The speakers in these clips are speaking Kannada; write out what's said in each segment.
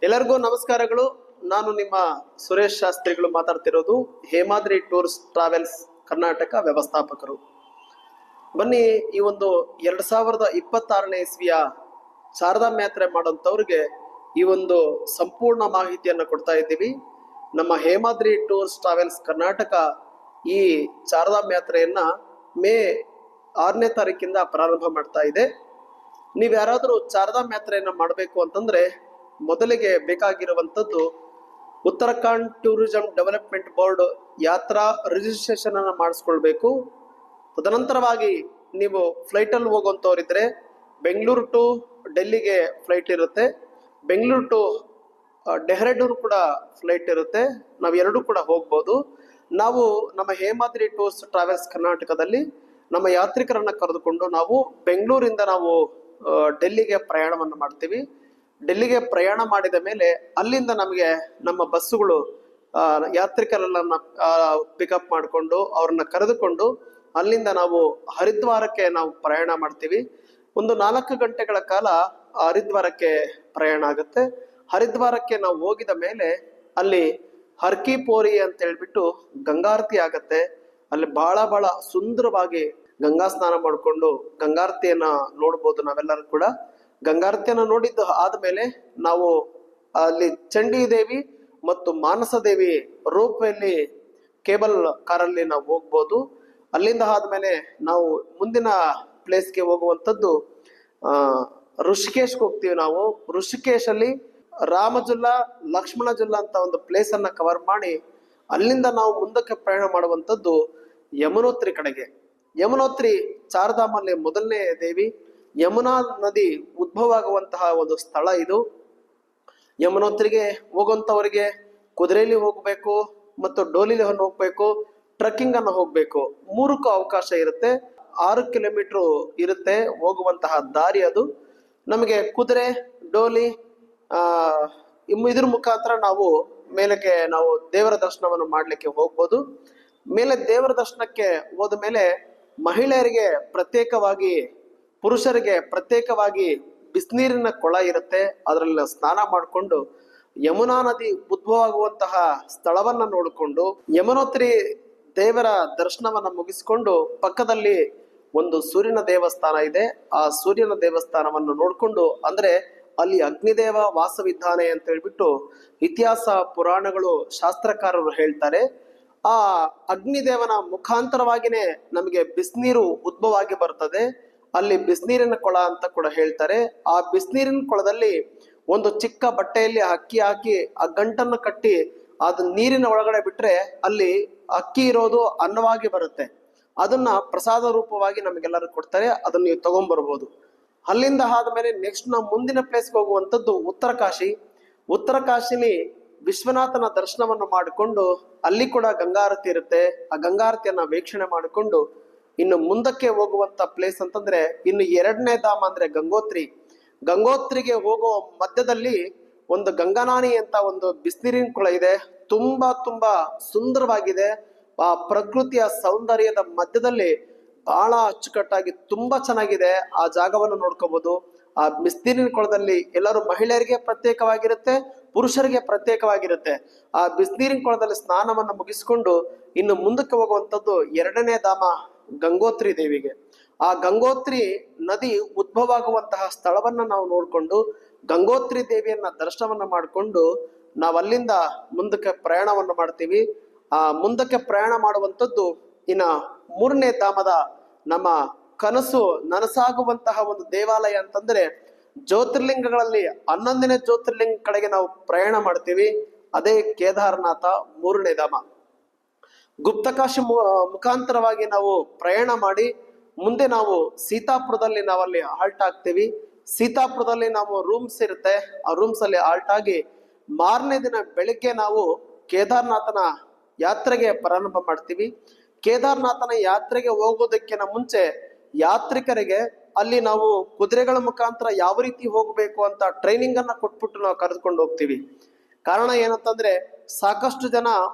ಎಲ್ಲರಿಗೂ ನಮಸ್ಕಾರಗಳು. ನಾನು ನಿಮ್ಮ ಸುರೇಶ್ ಶಾಸ್ತ್ರಿಗಳು ಮಾತಾಡ್ತಿರೋದು, ಹೇಮಾದ್ರಿ ಟೂರ್ಸ್ ಟ್ರಾವೆಲ್ಸ್ ಕರ್ನಾಟಕ ವ್ಯವಸ್ಥಾಪಕರು. ಬನ್ನಿ, ಈ ಒಂದು 2026ನೇ ಇಸ್ವಿಯ ಚಾರ್ಧಾಮ್ ಯಾತ್ರೆ ಮಾಡೋಂಥವ್ರಿಗೆ ಈ ಒಂದು ಸಂಪೂರ್ಣ ಮಾಹಿತಿಯನ್ನು ಕೊಡ್ತಾ ಇದ್ದೀವಿ. ನಮ್ಮ ಹೇಮಾದ್ರಿ ಟೂರ್ಸ್ ಟ್ರಾವೆಲ್ಸ್ ಕರ್ನಾಟಕ ಈ ಚಾರ್ಧಾಮ್ ಯಾತ್ರೆಯನ್ನ ಮೇ 6ನೇ ತಾರೀಕಿಂದ ಪ್ರಾರಂಭ ಮಾಡ್ತಾ ಇದೆ. ನೀವು ಯಾರಾದರೂ ಚಾರ್ಧಾಮ್ ಯಾತ್ರೆಯನ್ನು ಮಾಡಬೇಕು ಅಂತಂದ್ರೆ ಮೊದಲಿಗೆ ಬೇಕಾಗಿರುವಂಥದ್ದು ಉತ್ತರಾಖಂಡ್ ಟೂರಿಸಂ ಡೆವಲಪ್ಮೆಂಟ್ ಬೋರ್ಡ್ ಯಾತ್ರಾ ರಿಜಿಸ್ಟ್ರೇಷನ್ ಅನ್ನು ಮಾಡಿಸ್ಕೊಳ್ಬೇಕು. ತದನಂತರವಾಗಿ ನೀವು ಫ್ಲೈಟಲ್ಲಿ ಹೋಗುವಂಥವ್ರಿದ್ರೆ ಬೆಂಗಳೂರು ಟು ಡೆಲ್ಲಿಗೆ ಫ್ಲೈಟ್ ಇರುತ್ತೆ, ಬೆಂಗಳೂರು ಟು ಡೆಹ್ರಾಡೂನ್ ಕೂಡ ಫ್ಲೈಟ್ ಇರುತ್ತೆ. ನಾವು ಎರಡೂ ಕೂಡ ಹೋಗ್ಬೋದು. ನಾವು ನಮ್ಮ ಹೇಮಾದ್ರಿ ಟೂರ್ಸ್ ಟ್ರಾವೆಲ್ಸ್ ಕರ್ನಾಟಕದಲ್ಲಿ ನಮ್ಮ ಯಾತ್ರಿಕರನ್ನ ಕರೆದುಕೊಂಡು ನಾವು ಬೆಂಗಳೂರಿಂದ ನಾವು ಡೆಲ್ಲಿಗೆ ಪ್ರಯಾಣವನ್ನು ಮಾಡ್ತೀವಿ. ಡೆಲ್ಲಿಗೆ ಪ್ರಯಾಣ ಮಾಡಿದ ಮೇಲೆ ಅಲ್ಲಿಂದ ನಮಗೆ ನಮ್ಮ ಬಸ್ಸುಗಳು ಯಾತ್ರಿಕರೆಲ್ಲ ಪಿಕಪ್ ಮಾಡಿಕೊಂಡು ಅವ್ರನ್ನ ಕರೆದುಕೊಂಡು ಅಲ್ಲಿಂದ ನಾವು ಹರಿದ್ವಾರಕ್ಕೆ ನಾವು ಪ್ರಯಾಣ ಮಾಡ್ತೀವಿ. ಒಂದು 4 ಗಂಟೆಗಳ ಕಾಲ ಹರಿದ್ವಾರಕ್ಕೆ ಪ್ರಯಾಣ ಆಗುತ್ತೆ. ಹರಿದ್ವಾರಕ್ಕೆ ನಾವು ಹೋಗಿದ ಮೇಲೆ ಅಲ್ಲಿ ಹರ್ಕಿ ಪೋರಿ ಅಂತ ಹೇಳ್ಬಿಟ್ಟು ಗಂಗಾರತಿ ಆಗತ್ತೆ. ಅಲ್ಲಿ ಬಹಳ ಸುಂದರವಾಗಿ ಗಂಗಾ ಸ್ನಾನ ಮಾಡಿಕೊಂಡು ಗಂಗಾರತಿಯನ್ನ ನೋಡ್ಬೋದು. ನಾವೆಲ್ಲರೂ ಕೂಡ ಗಂಗಾರತಿಯನ್ನ ನೋಡಿದ್ದು ಆದ್ಮೇಲೆ ನಾವು ಅಲ್ಲಿ ಚಂಡಿ ದೇವಿ ಮತ್ತು ಮಾನಸ ದೇವಿ ರೋಪ್ವೇಲಿ ಕೇಬಲ್ ಕಾರಲ್ಲಿ ನಾವು ಹೋಗ್ಬೋದು. ಅಲ್ಲಿಂದ ಆದ್ಮೇಲೆ ನಾವು ಮುಂದಿನ ಪ್ಲೇಸ್ಗೆ ಹೋಗುವಂಥದ್ದು ಋಷಿಕೇಶ್ಗೆ ಹೋಗ್ತೀವಿ. ನಾವು ಋಷಿಕೇಶಲ್ಲಿ ರಾಮಜುಲ್ಲಾ ಲಕ್ಷ್ಮಣ ಜುಲ್ಲಾ ಅಂತ ಒಂದು ಪ್ಲೇಸ್ ಅನ್ನ ಕವರ್ ಮಾಡಿ ಅಲ್ಲಿಂದ ನಾವು ಮುಂದಕ್ಕೆ ಪ್ರಯಾಣ ಮಾಡುವಂಥದ್ದು ಯಮುನೋತ್ರಿ ಕಡೆಗೆ. ಯಮುನೋತ್ರಿ ಚಾರ್ಧಾಮಲ್ಲಿ ಮೊದಲನೇ ದೇವಿ. ಯಮುನಾ ನದಿ ಉದ್ಭವ ಆಗುವಂತಹ ಒಂದು ಸ್ಥಳ ಇದು. ಯಮುನೋತ್ರಿಗೆ ಹೋಗುವಂಥವರಿಗೆ ಕುದುರೆಯಲ್ಲಿ ಹೋಗ್ಬೇಕು ಮತ್ತು ಡೋಲಿಲಿ ಹೋಗ್ಬೇಕು, ಟ್ರಕ್ಕಿಂಗ್ ಅನ್ನು ಹೋಗ್ಬೇಕು. 3ಕ್ಕೂ ಅವಕಾಶ ಇರುತ್ತೆ. 6 ಕಿಲೋಮೀಟರ್ ಇರುತ್ತೆ ಹೋಗುವಂತಹ ದಾರಿ. ಅದು ನಮಗೆ ಕುದುರೆ ಡೋಲಿ ಇದ್ರ ಮುಖಾಂತರ ನಾವು ಮೇಲಕ್ಕೆ ನಾವು ದೇವರ ದರ್ಶನವನ್ನು ಮಾಡ್ಲಿಕ್ಕೆ ಹೋಗ್ಬೋದು. ಮೇಲೆ ದೇವರ ದರ್ಶನಕ್ಕೆ ಹೋದ ಮೇಲೆ ಮಹಿಳೆಯರಿಗೆ ಪ್ರತ್ಯೇಕವಾಗಿ, ಪುರುಷರಿಗೆ ಪ್ರತ್ಯೇಕವಾಗಿ ಬಿಸಿನೀರಿನ ಕೊಳ ಇರುತ್ತೆ. ಅದರಲ್ಲಿ ಸ್ನಾನ ಮಾಡಿಕೊಂಡು ಯಮುನಾ ನದಿ ಉದ್ಭವ ಆಗುವಂತಹ ಸ್ಥಳವನ್ನ ನೋಡಿಕೊಂಡು ಯಮುನೋತ್ರಿ ದೇವರ ದರ್ಶನವನ್ನ ಮುಗಿಸಿಕೊಂಡು ಪಕ್ಕದಲ್ಲಿ ಒಂದು ಸೂರ್ಯನ ದೇವಸ್ಥಾನ ಇದೆ. ಆ ಸೂರ್ಯನ ದೇವಸ್ಥಾನವನ್ನು ನೋಡಿಕೊಂಡು, ಅಂದ್ರೆ ಅಲ್ಲಿ ಅಗ್ನಿದೇವ ವಾಸವಿದ್ದಾನೆ ಅಂತ ಹೇಳ್ಬಿಟ್ಟು ಇತಿಹಾಸ ಪುರಾಣಗಳು ಶಾಸ್ತ್ರಕಾರರು ಹೇಳ್ತಾರೆ. ಆ ಅಗ್ನಿದೇವನ ಮುಖಾಂತರವಾಗಿನೇ ನಮಗೆ ಬಿಸಿನೀರು ಉದ್ಭವ ಆಗಿ ಬರ್ತದೆ. ಅಲ್ಲಿ ಬಿಸಿನೀರಿನ ಕೊಳ ಅಂತ ಕೂಡ ಹೇಳ್ತಾರೆ. ಆ ಬಿಸಿನೀರಿನ ಕೊಳದಲ್ಲಿ ಒಂದು ಚಿಕ್ಕ ಬಟ್ಟೆಯಲ್ಲಿ ಅಕ್ಕಿ ಹಾಕಿ ಆ ಗಂಟನ್ನು ಕಟ್ಟಿ ಅದು ನೀರಿನ ಒಳಗಡೆ ಬಿಟ್ರೆ ಅಲ್ಲಿ ಅಕ್ಕಿ ಇರೋದು ಅನ್ನವಾಗಿ ಬರುತ್ತೆ. ಅದನ್ನ ಪ್ರಸಾದ ರೂಪವಾಗಿ ನಮಗೆಲ್ಲರೂ ಕೊಡ್ತಾರೆ. ಅದನ್ನ ನೀವು ತಗೊಂಡ್ಬರ್ಬೋದು. ಅಲ್ಲಿಂದ ಆದ್ಮೇಲೆ ನೆಕ್ಸ್ಟ್ ನಾವು ಮುಂದಿನ ಪ್ಲೇಸ್ಗೆ ಹೋಗುವಂಥದ್ದು ಉತ್ತರ ಕಾಶಿ. ಉತ್ತರ ಕಾಶಿಲಿ ವಿಶ್ವನಾಥನ ದರ್ಶನವನ್ನು ಮಾಡಿಕೊಂಡು ಅಲ್ಲಿ ಕೂಡ ಗಂಗಾರತಿ ಇರುತ್ತೆ. ಆ ಗಂಗಾರತಿಯನ್ನ ವೀಕ್ಷಣೆ ಮಾಡಿಕೊಂಡು ಇನ್ನು ಮುಂದಕ್ಕೆ ಹೋಗುವಂತ ಪ್ಲೇಸ್ ಅಂತಂದ್ರೆ ಇನ್ನು 2ನೇ ಧಾಮ ಅಂದ್ರೆ ಗಂಗೋತ್ರಿ. ಗಂಗೋತ್ರಿಗೆ ಹೋಗುವ ಮಧ್ಯದಲ್ಲಿ ಒಂದು ಗಂಗಾನಾನಿ ಅಂತ ಒಂದು ಬಿಸಿನೀರಿನ ಕೊಳ ಇದೆ. ತುಂಬಾ ಸುಂದರವಾಗಿದೆ. ಆ ಪ್ರಕೃತಿಯ ಸೌಂದರ್ಯದ ಮಧ್ಯದಲ್ಲಿ ಬಹಳ ಅಚ್ಚುಕಟ್ಟಾಗಿ ತುಂಬಾ ಚೆನ್ನಾಗಿದೆ. ಆ ಜಾಗವನ್ನು ನೋಡ್ಕೋಬಹುದು. ಆ ಬಿಸಿನೀರಿನ ಕೊಳದಲ್ಲಿ ಎಲ್ಲರೂ ಮಹಿಳೆಯರಿಗೆ ಪ್ರತ್ಯೇಕವಾಗಿರುತ್ತೆ, ಪುರುಷರಿಗೆ ಪ್ರತ್ಯೇಕವಾಗಿರುತ್ತೆ. ಆ ಬಿಸಿನೀರಿನ ಕೊಳದಲ್ಲಿ ಸ್ನಾನವನ್ನು ಮುಗಿಸಿಕೊಂಡು ಇನ್ನು ಮುಂದಕ್ಕೆ ಹೋಗುವಂಥದ್ದು 2ನೇ ಧಾಮ ಗಂಗೋತ್ರಿ ದೇವಿಗೆ. ಆ ಗಂಗೋತ್ರಿ ನದಿ ಉದ್ಭವ ಆಗುವಂತಹ ಸ್ಥಳವನ್ನ ನಾವು ನೋಡ್ಕೊಂಡು ಗಂಗೋತ್ರಿ ದೇವಿಯನ್ನ ದರ್ಶನವನ್ನ ಮಾಡಿಕೊಂಡು ನಾವು ಅಲ್ಲಿಂದ ಮುಂದಕ್ಕೆ ಪ್ರಯಾಣವನ್ನು ಮಾಡ್ತೀವಿ. ಆ ಮುಂದಕ್ಕೆ ಪ್ರಯಾಣ ಮಾಡುವಂಥದ್ದು ಇನ್ನ 3ನೇ ಧಾಮದ ನಮ್ಮ ಕನಸು ನನಸಾಗುವಂತಹ ಒಂದು ದೇವಾಲಯ ಅಂತಂದ್ರೆ ಜ್ಯೋತಿರ್ಲಿಂಗಗಳಲ್ಲಿ 11ನೇ ಜ್ಯೋತಿರ್ಲಿಂಗ ಕಡೆಗೆ ನಾವು ಪ್ರಯಾಣ ಮಾಡ್ತೀವಿ. ಅದೇ ಕೇದಾರನಾಥ 3ನೇ ಧಾಮ. ಗುಪ್ತಕಾಶಿ ಮುಖಾಂತರವಾಗಿ ನಾವು ಪ್ರಯಾಣ ಮಾಡಿ ಮುಂದೆ ನಾವು ಸೀತಾಪುರದಲ್ಲಿ ನಾವಲ್ಲಿ ಹಾಲ್ಟ್ ಆಗ್ತೀವಿ. ಸೀತಾಪುರದಲ್ಲಿ ನಾವು ರೂಮ್ಸ್ ಇರುತ್ತೆ. ಆ ರೂಮ್ಸ್ ಅಲ್ಲಿ ಹಾಲ್ಟ್ ಆಗಿ ಮಾರನೇ ದಿನ ಬೆಳಿಗ್ಗೆ ನಾವು ಕೇದಾರನಾಥನ ಯಾತ್ರೆಗೆ ಪ್ರಾರಂಭ ಮಾಡ್ತೀವಿ. ಕೇದಾರನಾಥನ ಯಾತ್ರೆಗೆ ಹೋಗೋದಕ್ಕಿಂತ ಮುಂಚೆ ಯಾತ್ರಿಕರಿಗೆ ಅಲ್ಲಿ ನಾವು ಕುದುರೆಗಳ ಮುಖಾಂತರ ಯಾವ ರೀತಿ ಹೋಗಬೇಕು ಅಂತ ಟ್ರೈನಿಂಗ್ ಅನ್ನ ಕೊಟ್ಬಿಟ್ಟು ನಾವು ಕರೆದುಕೊಂಡು ಹೋಗ್ತೀವಿ. ಕಾರಣ ಏನಂತಂದ್ರೆ ಸಾಕಷ್ಟು ಜನ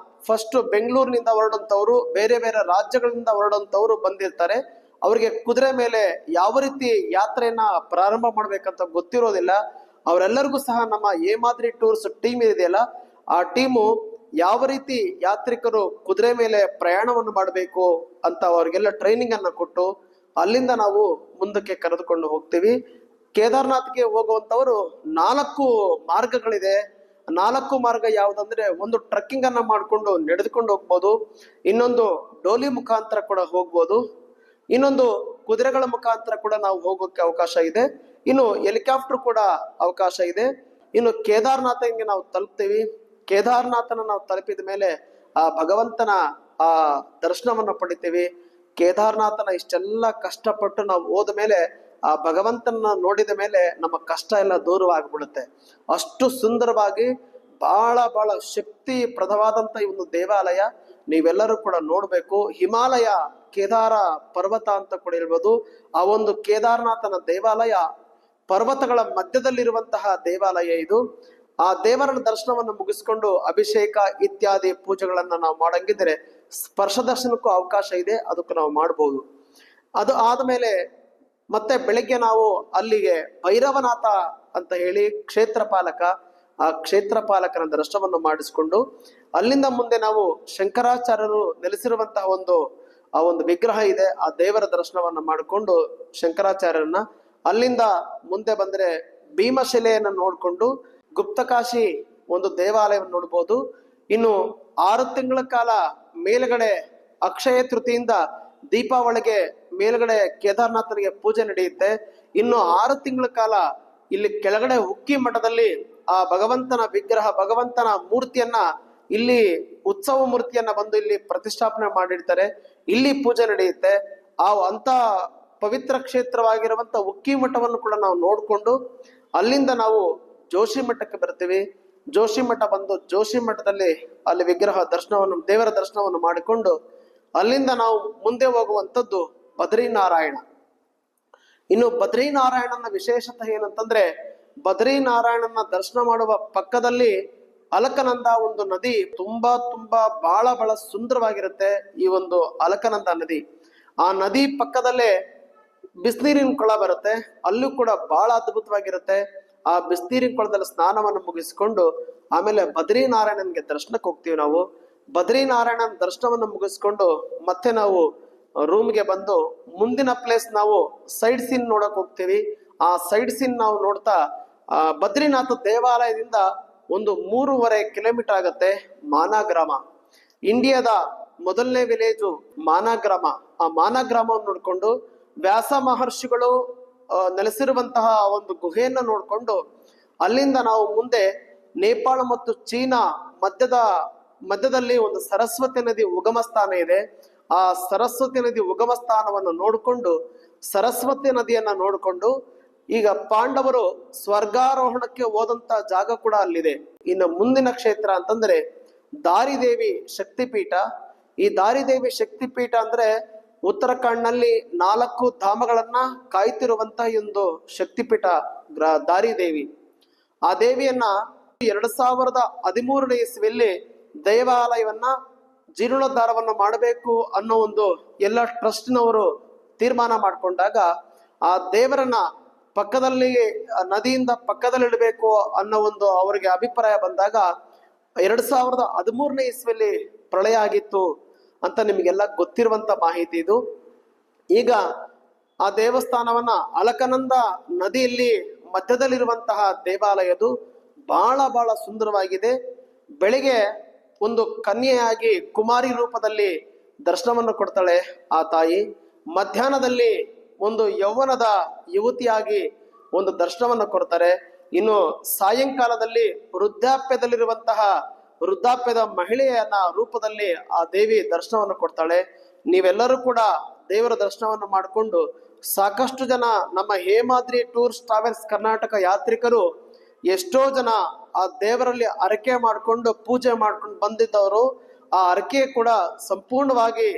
ಫಸ್ಟ್ ಬೆಂಗಳೂರಿನಿಂದ ಹೊರಡಂತವ್ರು, ಬೇರೆ ಬೇರೆ ರಾಜ್ಯಗಳಿಂದ ಹೊರಡಂತವ್ರು ಬಂದಿರ್ತಾರೆ. ಅವರಿಗೆ ಕುದುರೆ ಮೇಲೆ ಯಾವ ರೀತಿ ಯಾತ್ರೆಯನ್ನ ಪ್ರಾರಂಭ ಮಾಡ್ಬೇಕಂತ ಗೊತ್ತಿರೋದಿಲ್ಲ. ಅವರೆಲ್ಲರಿಗೂ ಸಹ ನಮ್ಮ ಹೇಮಾದ್ರಿ ಟೂರ್ಸ್ ಟೀಮ್ ಇದೆಯಲ್ಲ, ಆ ಟೀಮು ಯಾವ ರೀತಿ ಯಾತ್ರಿಕರು ಕುದುರೆ ಮೇಲೆ ಪ್ರಯಾಣವನ್ನು ಮಾಡಬೇಕು ಅಂತ ಅವರಿಗೆಲ್ಲ ಟ್ರೈನಿಂಗ್ ಅನ್ನ ಕೊಟ್ಟು ಅಲ್ಲಿಂದ ನಾವು ಮುಂದಕ್ಕೆ ಕರೆದುಕೊಂಡು ಹೋಗ್ತೀವಿ. ಕೇದಾರ್ನಾಥ್ಗೆ ಹೋಗುವಂತವರು 4 ಮಾರ್ಗಗಳಿದೆ. 4 ಮಾರ್ಗ ಯಾವುದಂದ್ರೆ, ಒಂದು ಟ್ರೆಕ್ಕಿಂಗ್ ಅನ್ನ ಮಾಡ್ಕೊಂಡು ನಡೆದುಕೊಂಡು ಹೋಗ್ಬೋದು, ಇನ್ನೊಂದು ಡೋಲಿ ಮುಖಾಂತರ ಕೂಡ ಹೋಗ್ಬೋದು, ಇನ್ನೊಂದು ಕುದುರೆಗಳ ಮುಖಾಂತರ ಕೂಡ ನಾವು ಹೋಗೋಕೆ ಅವಕಾಶ ಇದೆ, ಇನ್ನು ಹೆಲಿಕಾಪ್ಟರ್ ಕೂಡ ಅವಕಾಶ ಇದೆ. ಇನ್ನು ಕೇದಾರ್ನಾಥ್ಗೆ ನಾವು ತಲುಪ್ತೀವಿ. ಕೇದಾರ್ನಾಥನ ನಾವು ತಲುಪಿದ ಮೇಲೆ ಆ ಭಗವಂತನ ಆ ದರ್ಶನವನ್ನು ಪಡಿತೀವಿ. ಕೇದಾರ್ನಾಥನ ಇಷ್ಟೆಲ್ಲ ಕಷ್ಟಪಟ್ಟು ನಾವು ಹೋದ ಮೇಲೆ ಆ ಭಗವಂತನ ನೋಡಿದ ಮೇಲೆ ನಮ್ಮ ಕಷ್ಟ ಎಲ್ಲ ದೂರವಾಗ್ಬಿಡುತ್ತೆ. ಅಷ್ಟು ಸುಂದರವಾಗಿ ಬಹಳ ಶಕ್ತಿ ಪ್ರದವಾದಂತ ಈ ಒಂದು ದೇವಾಲಯ ನೀವೆಲ್ಲರೂ ಕೂಡ ನೋಡ್ಬೇಕು. ಹಿಮಾಲಯ ಕೇದಾರ ಪರ್ವತ ಅಂತ ಕೂಡ ಹೇಳ್ಬೋದು. ಆ ಒಂದು ಕೇದಾರನಾಥನ ದೇವಾಲಯ ಪರ್ವತಗಳ ಮಧ್ಯದಲ್ಲಿರುವಂತಹ ದೇವಾಲಯ ಇದು. ಆ ದೇವರ ದರ್ಶನವನ್ನು ಮುಗಿಸ್ಕೊಂಡು ಅಭಿಷೇಕ ಇತ್ಯಾದಿ ಪೂಜೆಗಳನ್ನ ನಾವು ಮಾಡಂಗಿದ್ರೆ ಸ್ಪರ್ಶ ದರ್ಶನಕ್ಕೂ ಅವಕಾಶ ಇದೆ, ಅದಕ್ಕೂ ನಾವು ಮಾಡಬಹುದು. ಅದು ಆದ್ಮೇಲೆ ಮತ್ತೆ ಬೆಳಿಗ್ಗೆ ನಾವು ಅಲ್ಲಿಗೆ ಭೈರವನಾಥ ಅಂತ ಹೇಳಿ ಕ್ಷೇತ್ರ ಪಾಲಕ, ಆ ಕ್ಷೇತ್ರ ಪಾಲಕನ ದರ್ಶನವನ್ನು ಮಾಡಿಸಿಕೊಂಡು ಅಲ್ಲಿಂದ ಮುಂದೆ ನಾವು ಶಂಕರಾಚಾರ್ಯರು ನೆಲೆಸಿರುವಂತಹ ಒಂದು ವಿಗ್ರಹ ಇದೆ, ಆ ದೇವರ ದರ್ಶನವನ್ನ ಮಾಡಿಕೊಂಡು ಶಂಕರಾಚಾರ್ಯರನ್ನ, ಅಲ್ಲಿಂದ ಮುಂದೆ ಬಂದ್ರೆ ಭೀಮಶಿಲೆಯನ್ನು ನೋಡ್ಕೊಂಡು ಗುಪ್ತಕಾಶಿ ಒಂದು ದೇವಾಲಯವನ್ನು ನೋಡ್ಬೋದು. ಇನ್ನು 6 ತಿಂಗಳ ಕಾಲ ಮೇಲ್ಗಡೆ ಅಕ್ಷಯ ತೃತೀಯಿಂದ ದೀಪಾವಳಿಗೆ ಮೇಲ್ಗಡೆ ಕೇದಾರ್ನಾಥನಿಗೆ ಪೂಜೆ ನಡೆಯುತ್ತೆ. ಇನ್ನು 6 ತಿಂಗಳ ಕಾಲ ಇಲ್ಲಿ ಕೆಳಗಡೆ ಹುಕ್ಕಿ ಮಠದಲ್ಲಿ ಆ ಭಗವಂತನ ವಿಗ್ರಹ, ಭಗವಂತನ ಮೂರ್ತಿಯನ್ನ ಇಲ್ಲಿ ಉತ್ಸವ ಮೂರ್ತಿಯನ್ನ ಬಂದು ಇಲ್ಲಿ ಪ್ರತಿಷ್ಠಾಪನೆ ಮಾಡಿರ್ತಾರೆ, ಇಲ್ಲಿ ಪೂಜೆ ನಡೆಯುತ್ತೆ. ಅಂತ ಪವಿತ್ರ ಕ್ಷೇತ್ರವಾಗಿರುವಂತ ಉಕ್ಕಿ ಮಠವನ್ನು ಕೂಡ ನಾವು ನೋಡ್ಕೊಂಡು ಅಲ್ಲಿಂದ ನಾವು ಜೋಶಿ ಮಠಕ್ಕೆ ಬರ್ತೀವಿ. ಜೋಶಿ ಮಠ ಬಂದು ಜೋಶಿ ಮಠದಲ್ಲಿ ಅಲ್ಲಿ ವಿಗ್ರಹ ದರ್ಶನವನ್ನು, ದೇವರ ದರ್ಶನವನ್ನು ಮಾಡಿಕೊಂಡು ಅಲ್ಲಿಂದ ನಾವು ಮುಂದೆ ಹೋಗುವಂಥದ್ದು ಬದ್ರಿನಾರಾಯಣ. ಇನ್ನು ಬದ್ರಿನಾರಾಯಣನ ವಿಶೇಷತೆ ಏನಂತಂದ್ರೆ, ಬದ್ರಿನಾರಾಯಣನ ದರ್ಶನ ಮಾಡುವ ಪಕ್ಕದಲ್ಲಿ ಅಲಕನಂದ ಒಂದು ನದಿ ತುಂಬಾ ಬಹಳ ಸುಂದರವಾಗಿರುತ್ತೆ. ಈ ಒಂದು ಅಲಕನಂದ ನದಿ, ಆ ನದಿ ಪಕ್ಕದಲ್ಲೇ ಬಿಸಿನೀರಿನ ಕೊಳ ಬರುತ್ತೆ, ಅಲ್ಲೂ ಕೂಡ ಬಹಳ ಅದ್ಭುತವಾಗಿರುತ್ತೆ. ಆ ಬಿಸಿನೀರಿನ ಕೊಳದಲ್ಲಿ ಸ್ನಾನವನ್ನು ಮುಗಿಸ್ಕೊಂಡು ಆಮೇಲೆ ಬದ್ರಿನಾರಾಯಣನ್ಗೆ ದರ್ಶನಕ್ಕೆ ಹೋಗ್ತೀವಿ ನಾವು. ಬದ್ರಿನಾರಾಯಣನ ದರ್ಶನವನ್ನು ಮುಗಿಸ್ಕೊಂಡು ಮತ್ತೆ ನಾವು ರೂಮ್ಗೆ ಬಂದು ಮುಂದಿನ ಪ್ಲೇಸ್ ನಾವು ಸೈಡ್ ಸೀನ್ ನೋಡಕ್ ಹೋಗ್ತೀವಿ. ಆ ಸೈಡ್ ಸೀನ್ ನಾವು ನೋಡ್ತಾ ಬದ್ರಿನಾಥ ದೇವಾಲಯದಿಂದ ಒಂದು 3.5 ಕಿಲೋಮೀಟರ್ ಆಗತ್ತೆ ಮಾನಗ್ರಾಮ. ಇಂಡಿಯಾದ ಮೊದಲನೇ ವಿಲೇಜು ಮಾನಗ್ರಾಮ. ಆ ಮಾನಗ್ರಾಮವನ್ನು ನೋಡ್ಕೊಂಡು ವ್ಯಾಸ ಮಹರ್ಷಿಗಳು ನೆಲೆಸಿರುವಂತಹ ಒಂದು ಗುಹೆಯನ್ನು ನೋಡ್ಕೊಂಡು ಅಲ್ಲಿಂದ ನಾವು ಮುಂದೆ ನೇಪಾಳ ಮತ್ತು ಚೀನಾ ಮಧ್ಯದಲ್ಲಿ ಒಂದು ಸರಸ್ವತಿ ನದಿ ಉಗಮ ಸ್ಥಾನ ಇದೆ. ಆ ಸರಸ್ವತಿ ನದಿ ಉಗಮ ಸ್ಥಾನವನ್ನು ನೋಡಿಕೊಂಡು, ಸರಸ್ವತಿ ನದಿಯನ್ನ ನೋಡಿಕೊಂಡು ಈಗ ಪಾಂಡವರು ಸ್ವರ್ಗಾರೋಹಣಕ್ಕೆ ಹೋದಂತ ಜಾಗ ಕೂಡ ಅಲ್ಲಿದೆ. ಇನ್ನು ಮುಂದಿನ ಕ್ಷೇತ್ರ ಅಂತಂದ್ರೆ ದಾರಿದೇವಿ ಶಕ್ತಿಪೀಠ. ಈ ದಾರಿದೇವಿ ಶಕ್ತಿಪೀಠ ಅಂದ್ರೆ ಉತ್ತರಾಖಂಡ್ನಲ್ಲಿ 4 ಧಾಮಗಳನ್ನ ಕಾಯ್ತಿರುವಂತಹ ಒಂದು ಶಕ್ತಿಪೀಠ ದಾರಿದೇವಿ. ಆ ದೇವಿಯನ್ನ 2013ನೇ ಇಸ್ವಿಯಲ್ಲಿ ದೇವಾಲಯವನ್ನ ಜೀರ್ಣೋದ್ಧಾರವನ್ನು ಮಾಡಬೇಕು ಅನ್ನೋ ಒಂದು ಎಲ್ಲ ಟ್ರಸ್ಟ್ನವರು ತೀರ್ಮಾನ ಮಾಡಿಕೊಂಡಾಗ ಆ ದೇವರನ್ನ ಪಕ್ಕದಲ್ಲಿ ನದಿಯಿಂದ ಪಕ್ಕದಲ್ಲಿ ಇಡಬೇಕು ಅನ್ನೋ ಒಂದು ಅವರಿಗೆ ಅಭಿಪ್ರಾಯ ಬಂದಾಗ 2013ನೇ ಇಸ್ವಿಯಲ್ಲಿ ಪ್ರಳಯ ಆಗಿತ್ತು ಅಂತ ನಿಮಗೆಲ್ಲ ಗೊತ್ತಿರುವಂತ ಮಾಹಿತಿ ಇದು. ಈಗ ಆ ದೇವಸ್ಥಾನವನ್ನ ಅಲಕನಂದ ನದಿಯಲ್ಲಿ ಮಧ್ಯದಲ್ಲಿರುವಂತಹ ದೇವಾಲಯದು ಬಹಳ ಸುಂದರವಾಗಿದೆ. ಬೆಳಿಗ್ಗೆ ಒಂದು ಕನ್ಯೆಯಾಗಿ ಕುಮಾರಿ ರೂಪದಲ್ಲಿ ದರ್ಶನವನ್ನು ಕೊಡ್ತಾಳೆ ಆ ತಾಯಿ. ಮಧ್ಯಾಹ್ನದಲ್ಲಿ ಒಂದು ಯೌವನದ ಯುವತಿಯಾಗಿ ಒಂದು ದರ್ಶನವನ್ನು ಕೊಡ್ತಾರೆ. ಇನ್ನು ಸಾಯಂಕಾಲದಲ್ಲಿ ವೃದ್ಧಾಪ್ಯದ ಮಹಿಳೆಯನ್ನ ರೂಪದಲ್ಲಿ ಆ ದೇವಿ ದರ್ಶನವನ್ನು ಕೊಡ್ತಾಳೆ. ನೀವೆಲ್ಲರೂ ಕೂಡ ದೇವರ ದರ್ಶನವನ್ನು ಮಾಡಿಕೊಂಡು ಸಾಕಷ್ಟು ಜನ ನಮ್ಮ ಹೇಮಾದ್ರಿ ಟೂರ್ಸ್ ಟ್ರಾವೆಲ್ಸ್ ಕರ್ನಾಟಕ ಯಾತ್ರಿಕರು ಎಷ್ಟೋ ಜನ ಆ ದೇವರಲ್ಲಿ ಹರಕೆ ಮಾಡಿಕೊಂಡು ಪೂಜೆ ಮಾಡ್ಕೊಂಡು ಬಂದಿದ್ದವರು ಆ ಹರಕೆ ಕೂಡ ಸಂಪೂರ್ಣವಾಗಿ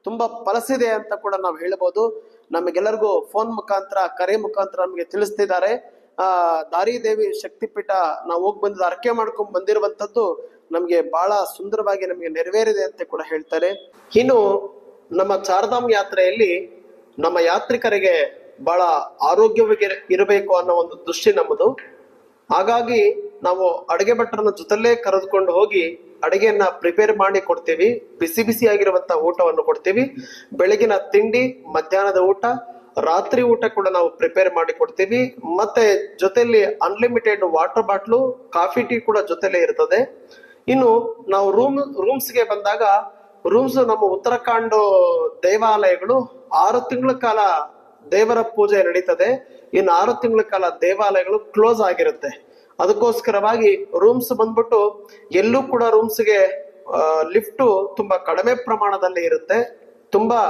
ತುಂಬಾ ಫಲಿಸಿದೆ ಅಂತ ಕೂಡ ನಾವು ಹೇಳ್ಬೋದು. ನಮಗೆಲ್ಲರಿಗೂ ಫೋನ್ ಮುಖಾಂತರ, ಕರೆ ಮುಖಾಂತರ ನಮಗೆ ತಿಳಿಸ್ತಿದ್ದಾರೆ. ದಾರಿದೇವಿ ಶಕ್ತಿಪೀಠ ನಾವು ಹೋಗಿ ಬಂದಿದ್ದು ಹರಕೆ ಮಾಡ್ಕೊಂಡು ಬಂದಿರುವಂತದ್ದು ನಮ್ಗೆ ಬಹಳ ಸುಂದರವಾಗಿ ನಮಗೆ ನೆರವೇರಿದೆ ಅಂತ ಕೂಡ ಹೇಳ್ತಾರೆ. ಇನ್ನು ನಮ್ಮ ಚಾರ್ಧಾಮ್ ಯಾತ್ರೆಯಲ್ಲಿ ನಮ್ಮ ಯಾತ್ರಿಕರಿಗೆ ಬಹಳ ಆರೋಗ್ಯವಾಗಿ ಇರಬೇಕು ಅನ್ನೋ ಒಂದು ದೃಷ್ಟಿ ನಮ್ಮದು. ಹಾಗಾಗಿ ನಾವು ಅಡುಗೆ ಭಟ್ಟರನ್ನ ಜೊತೆಲೇ ಕರೆದುಕೊಂಡು ಹೋಗಿ ಅಡುಗೆಯನ್ನ ಪ್ರಿಪೇರ್ ಮಾಡಿ ಕೊಡ್ತೀವಿ. ಬಿಸಿ ಬಿಸಿ ಆಗಿರುವಂತ ಊಟವನ್ನು ಕೊಡ್ತೀವಿ. ಬೆಳಗಿನ ತಿಂಡಿ, ಮಧ್ಯಾಹ್ನದ ಊಟ, ರಾತ್ರಿ ಊಟ ಕೂಡ ನಾವು ಪ್ರಿಪೇರ್ ಮಾಡಿ ಕೊಡ್ತೀವಿ. ಮತ್ತೆ ಜೊತೆಲಿ unlimited water bottle, coffee tea ಕೂಡ ಜೊತೆಲೇ ಇರ್ತದೆ. ಇನ್ನು ನಾವು ರೂಮ್ಸ್ಗೆ ಬಂದಾಗ, ರೂಮ್ಸ್ ನಮ್ಮ ಉತ್ತರಾಖಂಡ ದೇವಾಲಯಗಳು 6 ತಿಂಗಳ ಕಾಲ ದೇವರ ಪೂಜೆ ನಡೀತದೆ. ಇನ್ನು 6 ತಿಂಗಳ ಕಾಲ ದೇವಾಲಯಗಳು ಕ್ಲೋಸ್ ಆಗಿರುತ್ತೆ. ಅದಕ್ಕೋಸ್ಕರವಾಗಿ ರೂಮ್ಸ್ ಬಂದ್ಬಿಟ್ಟು ಎಲ್ಲೂ ಕೂಡ ರೂಮ್ಸ್ಗೆ ಲಿಫ್ಟ್ ತುಂಬಾ ಕಡಿಮೆ ಪ್ರಮಾಣದಲ್ಲಿ ಇರುತ್ತೆ. ತುಂಬಾ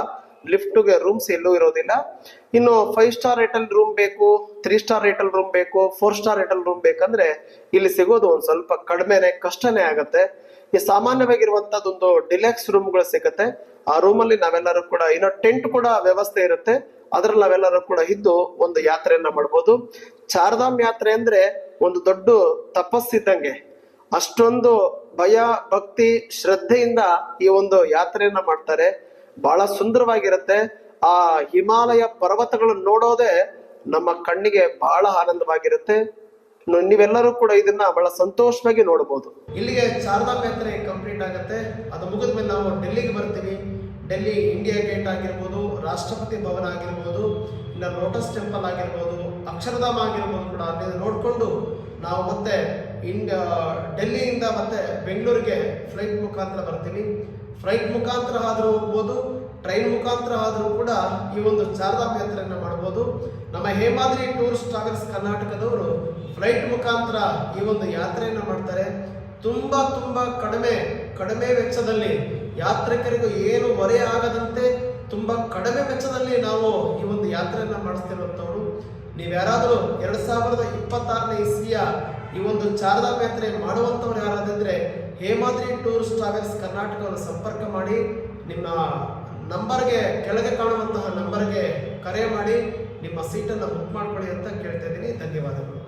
ಲಿಫ್ಟ್ಗೆ ರೂಮ್ಸ್ ಎಲ್ಲೂ ಇರೋದಿಲ್ಲ. ಇನ್ನು 5 ಸ್ಟಾರ್ ರೇಟಲ್ ರೂಮ್ ಬೇಕು, 3 ಸ್ಟಾರ್ ರೇಟಲ್ ರೂಮ್ ಬೇಕು, 4 ಸ್ಟಾರ್ ರೇಟಲ್ ರೂಮ್ ಬೇಕಂದ್ರೆ ಇಲ್ಲಿ ಸಿಗೋದು ಒಂದ್ ಸ್ವಲ್ಪ ಕಡಿಮೆನೆ, ಕಷ್ಟನೇ ಆಗತ್ತೆ. ಈ ಸಾಮಾನ್ಯವಾಗಿರುವಂತದ್ದೊಂದು ಡಿಲೆಕ್ಸ್ ರೂಮ್ಗಳು ಸಿಗುತ್ತೆ. ಆ ರೂಮಲ್ಲಿ ನಾವೆಲ್ಲರೂ ಕೂಡ, ಇನ್ನು ಟೆಂಟ್ ಕೂಡ ವ್ಯವಸ್ಥೆ ಇರುತ್ತೆ. ಅದ್ರಲ್ಲಿ ನಾವೆಲ್ಲರೂ ಕೂಡ ಇದ್ದು ಒಂದು ಯಾತ್ರೆಯನ್ನ ಮಾಡ್ಬೋದು. ಚಾರ್ಧಾಮ್ ಯಾತ್ರೆ ಅಂದ್ರೆ ಒಂದು ದೊಡ್ಡ ತಪಸ್ಸಿದ್ದಂಗೆ. ಅಷ್ಟೊಂದು ಭಯ, ಭಕ್ತಿ, ಶ್ರದ್ಧೆಯಿಂದ ಈ ಒಂದು ಯಾತ್ರೆಯನ್ನ ಮಾಡ್ತಾರೆ. ಬಹಳ ಸುಂದರವಾಗಿರುತ್ತೆ. ಆ ಹಿಮಾಲಯ ಪರ್ವತಗಳನ್ನು ನೋಡೋದೇ ನಮ್ಮ ಕಣ್ಣಿಗೆ ಬಹಳ ಆನಂದವಾಗಿರುತ್ತೆ. ನೀವೆಲ್ಲರೂ ಕೂಡ ಇದನ್ನ ಬಹಳ ಸಂತೋಷವಾಗಿ ನೋಡಬಹುದು. ಇಲ್ಲಿಗೆ ಚಾರ್ಧಾಮ್ ಯಾತ್ರೆ ಕಂಪ್ಲೀಟ್ ಆಗುತ್ತೆ. ಅದು ಮುಗಿದ್ಮೇಲೆ ನಾವು ಡೆಲ್ಲಿಗೆ ಬರ್ತೀವಿ. ಡೆಲ್ಲಿ ಇಂಡಿಯಾ ಗೇಟ್ ಆಗಿರ್ಬೋದು, ರಾಷ್ಟ್ರಪತಿ ಭವನ ಆಗಿರ್ಬೋದು, ಇಲ್ಲ ಲೋಟಸ್ ಟೆಂಪಲ್ ಆಗಿರ್ಬೋದು, ಅಕ್ಷರಧಾಮ ಆಗಿರ್ಬೋದು ಕೂಡ ಅಲ್ಲಿ ನೋಡಿಕೊಂಡು ನಾವು ಮತ್ತೆ ಡೆಲ್ಲಿಯಿಂದ ಮತ್ತೆ ಬೆಂಗಳೂರಿಗೆ ಫ್ಲೈಟ್ ಮುಖಾಂತರ ಬರ್ತೀವಿ. ಫ್ಲೈಟ್ ಮುಖಾಂತರ ಆದರೂ ಹೋಗ್ಬೋದು, ಟ್ರೈನ್ ಮುಖಾಂತರ ಆದರೂ ಕೂಡ ಈ ಒಂದು ಚಾರ್ಧಾಮ್ ಯಾತ್ರೆಯನ್ನು ಮಾಡ್ಬೋದು. ನಮ್ಮ ಹೇಮಾದ್ರಿ ಟೂರಿಸ್ಟ್ ಟ್ರಾವೆಲ್ಸ್ ಕರ್ನಾಟಕದವರು ಫ್ಲೈಟ್ ಮುಖಾಂತರ ಈ ಒಂದು ಯಾತ್ರೆಯನ್ನು ಮಾಡ್ತಾರೆ. ತುಂಬಾ ಕಡಿಮೆ ವೆಚ್ಚದಲ್ಲಿ, ಯಾತ್ರಿಕರಿಗೂ ಏನು ಹೊರೆ ಆಗದಂತೆ ತುಂಬಾ ಕಡಿಮೆ ವೆಚ್ಚದಲ್ಲಿ ನಾವು ಈ ಒಂದು ಯಾತ್ರೆಯನ್ನ ಮಾಡಿಸ್ತಿರುವಂಥವ್ರು. ನೀವ್ಯಾರಾದರೂ 2026ನೇ ಇಸ್ವಿಯ ಈ ಒಂದು ಚಾರ್ಧಾಮ್ ಯಾತ್ರೆ ಮಾಡುವಂಥವ್ರು ಯಾರಾದ್ರೆ ಹೇಮಾದ್ರಿ ಟೂರಿಸ್ಟ್ ಟ್ರಾವೆಲ್ಸ್ ಕರ್ನಾಟಕವನ್ನು ಸಂಪರ್ಕ ಮಾಡಿ, ನಿಮ್ಮ ನಂಬರ್ಗೆ, ಕೆಳಗೆ ಕಾಣುವಂತಹ ನಂಬರ್ಗೆ ಕರೆ ಮಾಡಿ ನಿಮ್ಮ ಸೀಟನ್ನು ಬುಕ್ ಮಾಡ್ಕೊಳ್ಳಿ ಅಂತ ಕೇಳ್ತಾ ಇದ್ದೀನಿ. ಧನ್ಯವಾದಗಳು.